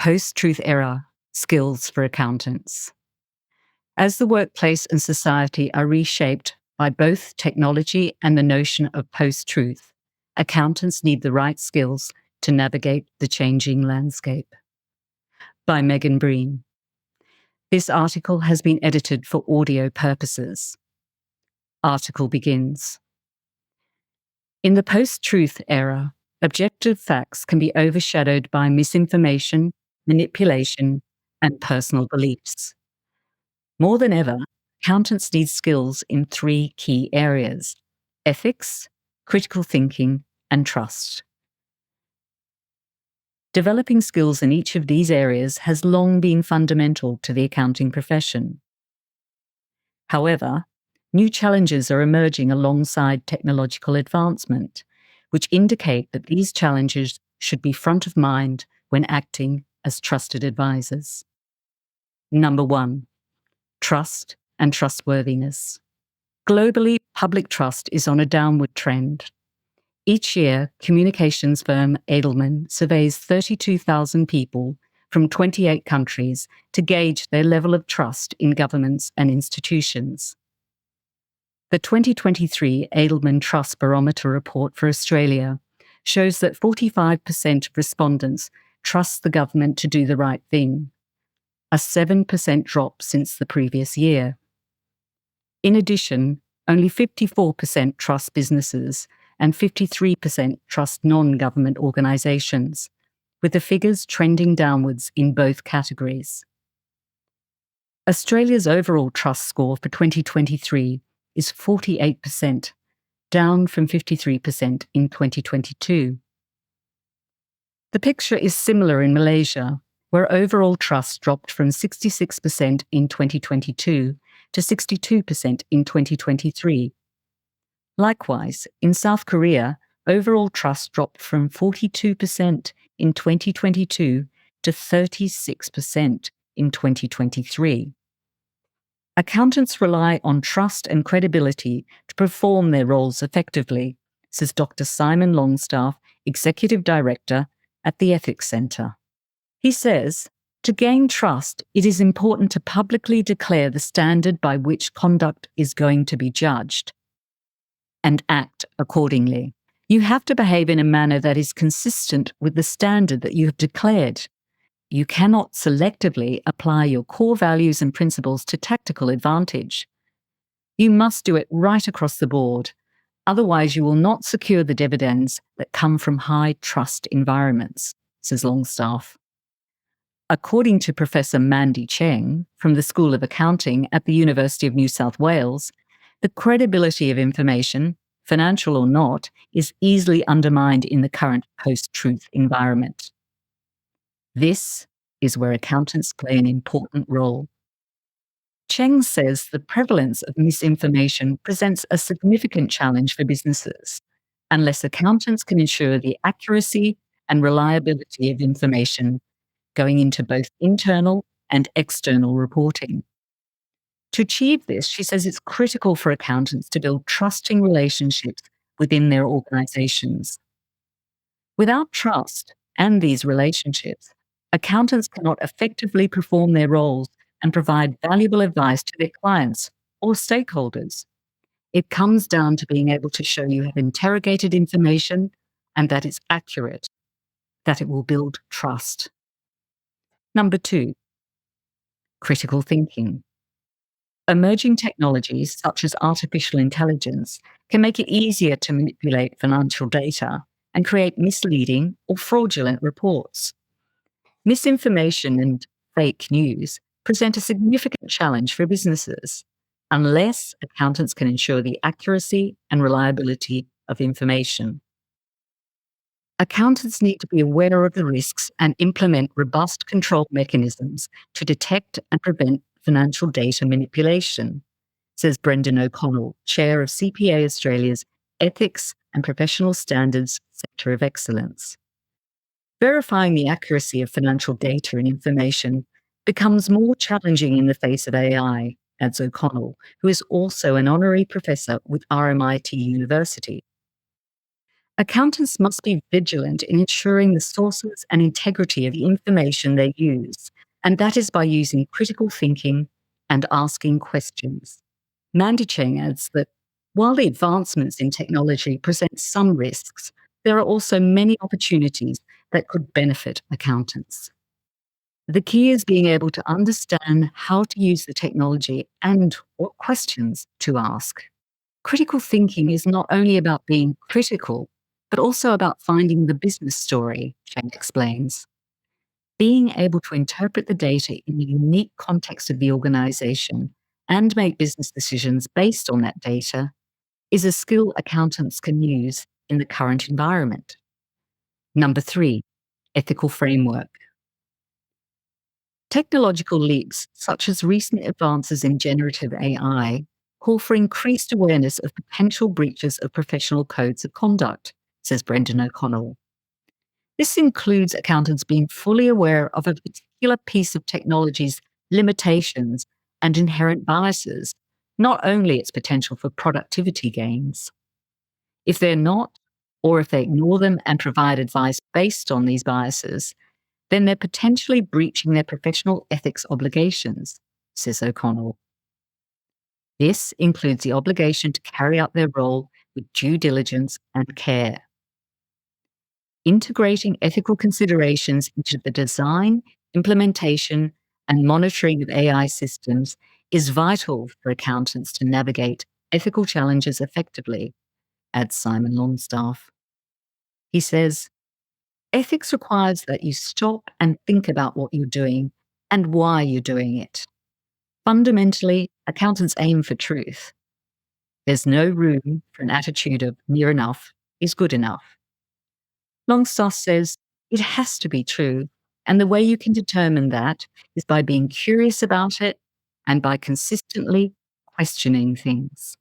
Post-truth era skills for accountants. As the workplace and society are reshaped by both technology and the notion of post-truth, accountants need the right skills to navigate the changing landscape. By Megan Breen. This article has been edited for audio purposes. Article begins. In the post-truth era, objective facts can be overshadowed by misinformation, manipulation, and personal beliefs. More than ever, accountants need skills in three key areas: ethics, critical thinking, and trust. Developing skills in each of these areas has long been fundamental to the accounting profession. However, new challenges are emerging alongside technological advancement, which indicate that these challenges should be front of mind when acting as trusted advisors. Number 1. Trust and trustworthiness. Globally, public trust is on a downward trend. Each year, communications firm Edelman surveys 32,000 people from 28 countries to gauge their level of trust in governments and institutions. The 2023 Edelman Trust Barometer report for Australia shows that 45% of respondents trust the government to do the right thing, a 7% drop since the previous year. In addition, only 54% trust businesses and 53% trust non-government organisations, with the figures trending downwards in both categories. Australia's overall trust score for 2023 is 48%, down from 53% in 2022. The picture is similar in Malaysia, where overall trust dropped from 66% in 2022 to 62% in 2023. Likewise, in South Korea, overall trust dropped from 42% in 2022 to 36% in 2023. Accountants rely on trust and credibility to perform their roles effectively, says Dr. Simon Longstaff, Executive Director at the Ethics Centre. He says, to gain trust, it is important to publicly declare the standard by which conduct is going to be judged and act accordingly. You have to behave in a manner that is consistent with the standard that you have declared. You cannot selectively apply your core values and principles to tactical advantage. You must do it right across the board. Otherwise, you will not secure the dividends that come from high trust environments, says Longstaff. According to Professor Mandy Cheng from the School of Accounting at the University of New South Wales, the credibility of information, financial or not, is easily undermined in the current post-truth environment. This is where accountants play an important role. Cheng says the prevalence of misinformation presents a significant challenge for businesses unless accountants can ensure the accuracy and reliability of information going into both internal and external reporting. To achieve this, she says it's critical for accountants to build trusting relationships within their organizations. Without trust and these relationships, accountants cannot effectively perform their roles and provide valuable advice to their clients or stakeholders. It comes down to being able to show you have interrogated information and that it's accurate, that it will build trust. Number 2, critical thinking. Emerging technologies such as artificial intelligence can make it easier to manipulate financial data and create misleading or fraudulent reports. Misinformation and fake news present a significant challenge for businesses unless accountants can ensure the accuracy and reliability of information. Accountants need to be aware of the risks and implement robust control mechanisms to detect and prevent financial data manipulation, says Brendan O'Connell, Chair of CPA Australia's Ethics and Professional Standards Centre of Excellence. Verifying the accuracy of financial data and information becomes more challenging in the face of AI, adds O'Connell, who is also an honorary professor with RMIT University. Accountants must be vigilant in ensuring the sources and integrity of the information they use, and that is by using critical thinking and asking questions. Mandy Cheng adds that while the advancements in technology present some risks, there are also many opportunities that could benefit accountants. The key is being able to understand how to use the technology and what questions to ask. Critical thinking is not only about being critical, but also about finding the business story, Cheng explains. Being able to interpret the data in the unique context of the organization and make business decisions based on that data is a skill accountants can use in the current environment. Number 3, ethical framework. Technological leaps, such as recent advances in generative AI, call for increased awareness of potential breaches of professional codes of conduct, says Brendan O'Connell. This includes accountants being fully aware of a particular piece of technology's limitations and inherent biases, not only its potential for productivity gains. If they're not, or if they ignore them and provide advice based on these biases, then they're potentially breaching their professional ethics obligations, says O'Connell. This includes the obligation to carry out their role with due diligence and care. Integrating ethical considerations into the design, implementation, and monitoring of AI systems is vital for accountants to navigate ethical challenges effectively, adds Simon Longstaff. He says, ethics requires that you stop and think about what you're doing and why you're doing it. Fundamentally, accountants aim for truth. There's no room for an attitude of near enough is good enough. Longstaff says it has to be true, and the way you can determine that is by being curious about it and by consistently questioning things.